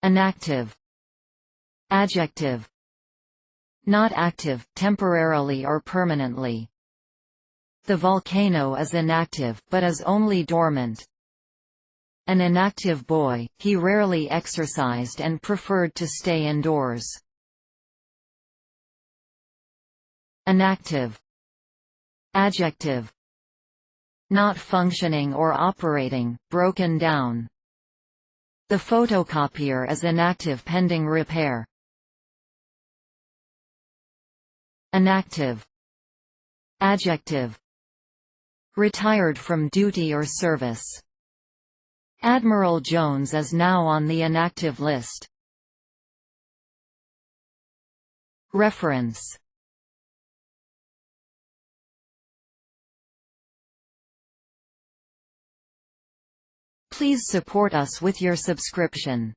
Inactive. Adjective. Not active, temporarily or permanently. The volcano is inactive, but is only dormant. An inactive boy, he rarely exercised and preferred to stay indoors. Inactive. Adjective. Not functioning or operating, broken down. The photocopier is inactive pending repair. Inactive. Adjective. Retired from duty or service. Admiral Jones is now on the inactive list. Reference. Please support us with your subscription.